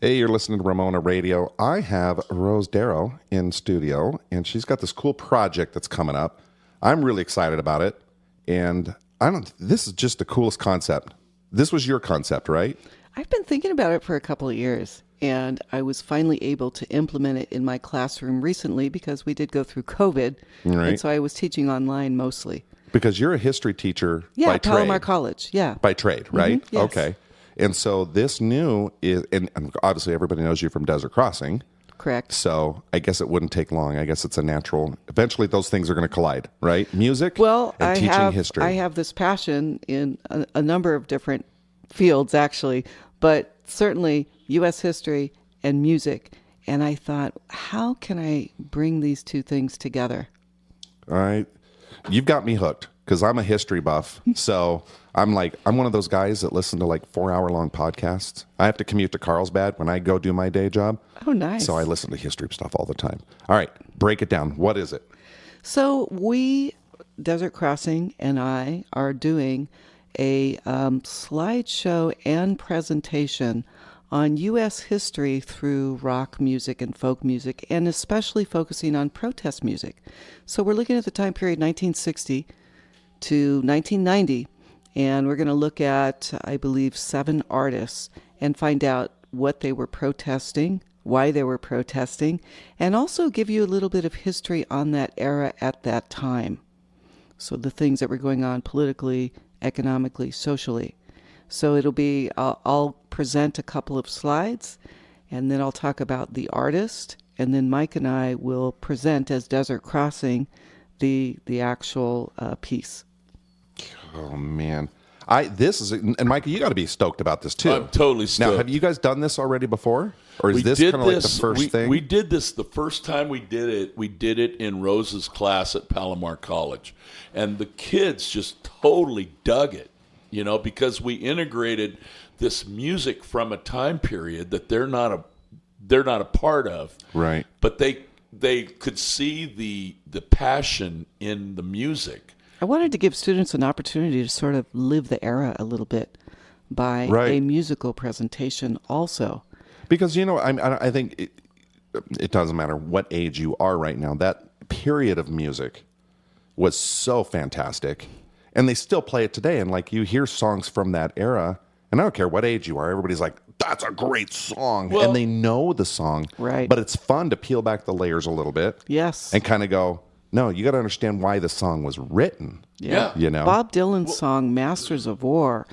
Hey, you're listening to Ramona Radio. I have Rose Darrow in studio, and she's got this cool project that's coming up. I'm really excited about it, and this is just the coolest concept. This was your concept, right? I've been thinking about it for a couple of years, and I was finally able to implement it in my classroom recently because we did go through COVID, Right. and so I was teaching online mostly. Because you're a history teacher by Palomar trade. College, yeah. By trade, right? Yes. Okay. And so this new is, and obviously everybody knows you from Desert Crossing. Correct. So I guess it wouldn't take long. I guess it's a natural. Eventually, those things are going to collide, right? Music Well, and teaching history. I have this passion in a number of different fields, actually, but certainly U.S. history and music. And I thought, how can I bring these two things together? All right. You've got me hooked because I'm a history buff. So I'm one of those guys that listen to like 4-hour-long podcasts. I have to commute to Carlsbad when I go do my day job. Oh, nice. So I listen to history stuff all the time. All right. Break it down. What is it? So Desert Crossing and I are doing a slideshow and presentation on U.S. history through rock music and folk music, and especially focusing on protest music. So we're looking at the time period 1960 to 1990, and we're going to look at, I believe, 7 artists and find out what they were protesting, why they were protesting, and also give you a little bit of history on that era at that time. So the things that were going on politically, economically, socially. So it'll be, I'll present a couple of slides, and then I'll talk about the artist, and then Mike and I will present as Desert Crossing the actual piece. Oh, man. And Micah, you got to be stoked about this too. I'm totally stoked. Now, have you guys done this already before? Or is this kind of like the first thing? We did this the first time we did it. We did it in Rose's class at Palomar College. And the kids just totally dug it, because we integrated this music from a time period that they're not a part of. Right. But they could see the passion in the music. I wanted to give students an opportunity to sort of live the era a little bit by Right. a musical presentation also. Because, I think it doesn't matter what age you are right now. That period of music was so fantastic. And they still play it today. And like you hear songs from that era, and I don't care what age you are, everybody's like, that's a great song. Well- and they know the song. Right. But it's fun to peel back the layers a little bit. Yes. And kind of go, no, you got to understand why the song was written. Yeah. Bob Dylan's song "Masters of War"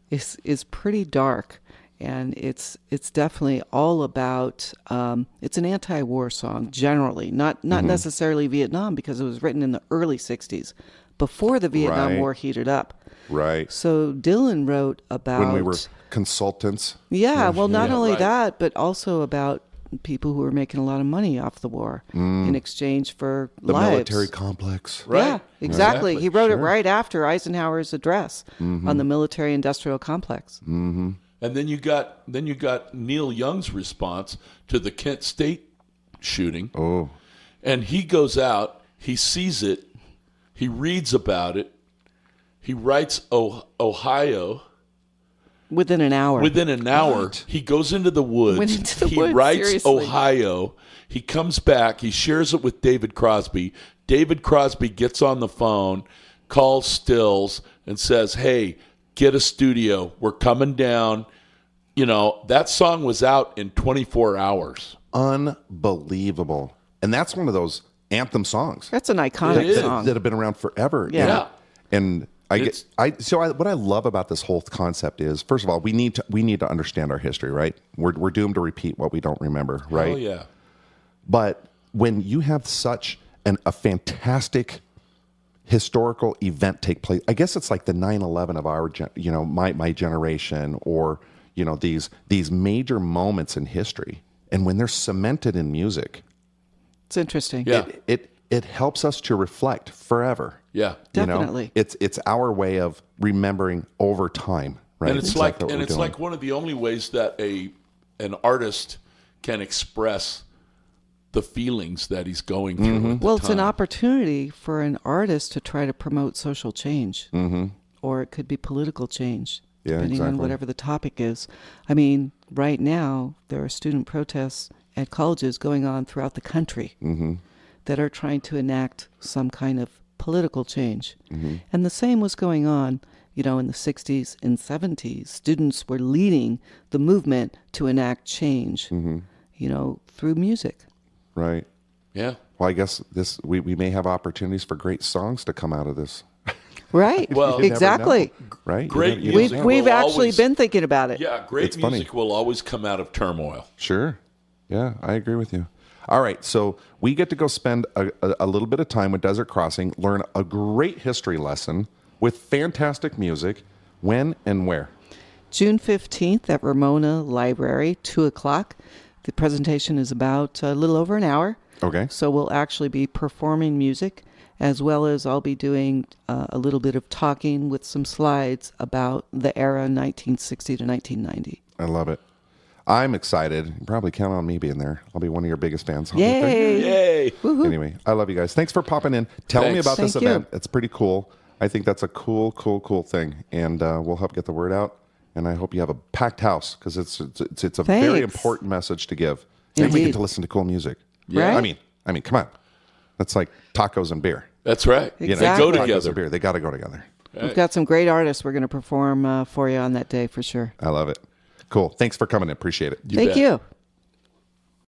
is pretty dark, and it's definitely all about. It's an anti-war song generally, not necessarily Vietnam, because it was written in the early '60s, before the Vietnam Right. War heated up. Right. So Dylan wrote about When we were consultants. Yeah, well, not only right. that, but also about people who were making a lot of money off the war in exchange for The lives. military complex. Right. Yeah, exactly. He wrote it Sure. right after Eisenhower's address on the military-industrial complex. And then you got Neil Young's response to the Kent State shooting. Oh. And he goes out, he sees it, he reads about it, he writes Ohio. Within an hour. Within an hour, What? he goes into the woods. Went into the he woods, writes seriously. Ohio. He comes back. He shares it with David Crosby. David Crosby gets on the phone, calls Stills, and says, "Hey, get a studio. We're coming down." That song was out in 24 hours. Unbelievable. And that's one of those anthem songs That's an iconic It is. song. that have been around forever. Yeah. And It's- what I love about this whole concept is, first of all, we need to understand our history, right? We're doomed to repeat what we don't remember, right? Oh, yeah. But when you have such a fantastic historical event take place, I guess it's like the 9/11 of our my generation, or these major moments in history, and when they're cemented in music, It's interesting. Yeah. it helps us to reflect forever. Yeah. Definitely. It's our way of remembering over time, right? And it's exactly what we're doing. like one of the only ways that an artist can express the feelings that he's going through. At the Well, it's an time. opportunity for an artist to try to promote social change, or it could be political change. Yeah, depending on exactly. whatever the topic is. I mean, right now, there are student protests at colleges going on throughout the country that are trying to enact some kind of political change. And the same was going on, you know, in the 60s and 70s. Students were leading the movement to enact change, you know, through music. Right. Yeah. Well, I guess we may have opportunities for great songs to come out of this. Right. Well, you never exactly. Right? Great You music. know. We've will actually always- been thinking about it. Yeah, great It's funny. music will always come out of turmoil. Sure. Yeah, I agree with you. All right, so we get to go spend a little bit of time with Desert Crossing, learn a great history lesson with fantastic music. When and where? June 15th at Ramona Library, 2 o'clock. The presentation is about a little over an hour. Okay. So we'll actually be performing music, as well as I'll be doing a little bit of talking with some slides about the era 1960 to 1990. I love it. I'm excited. You can probably count on me being there. I'll be one of your biggest fans. I'll be there. Yay! Yay. Anyway, I love you guys. Thanks for popping in. Tell me Thanks. about this Thank you. event. It's pretty cool. I think that's a cool thing, and we'll help get the word out. And I hope you have a packed house because it's a very Thanks. important message to give. And we get Indeed. to listen to cool music. Yeah. I mean, come on. That's like tacos and beer. That's right. Exactly. They go Tacos together. and beer. They got to go together. We've got some great artists we're going to perform for you on that day for sure. I love it. Cool. Thanks for coming in. Appreciate it. You Thank bet. you.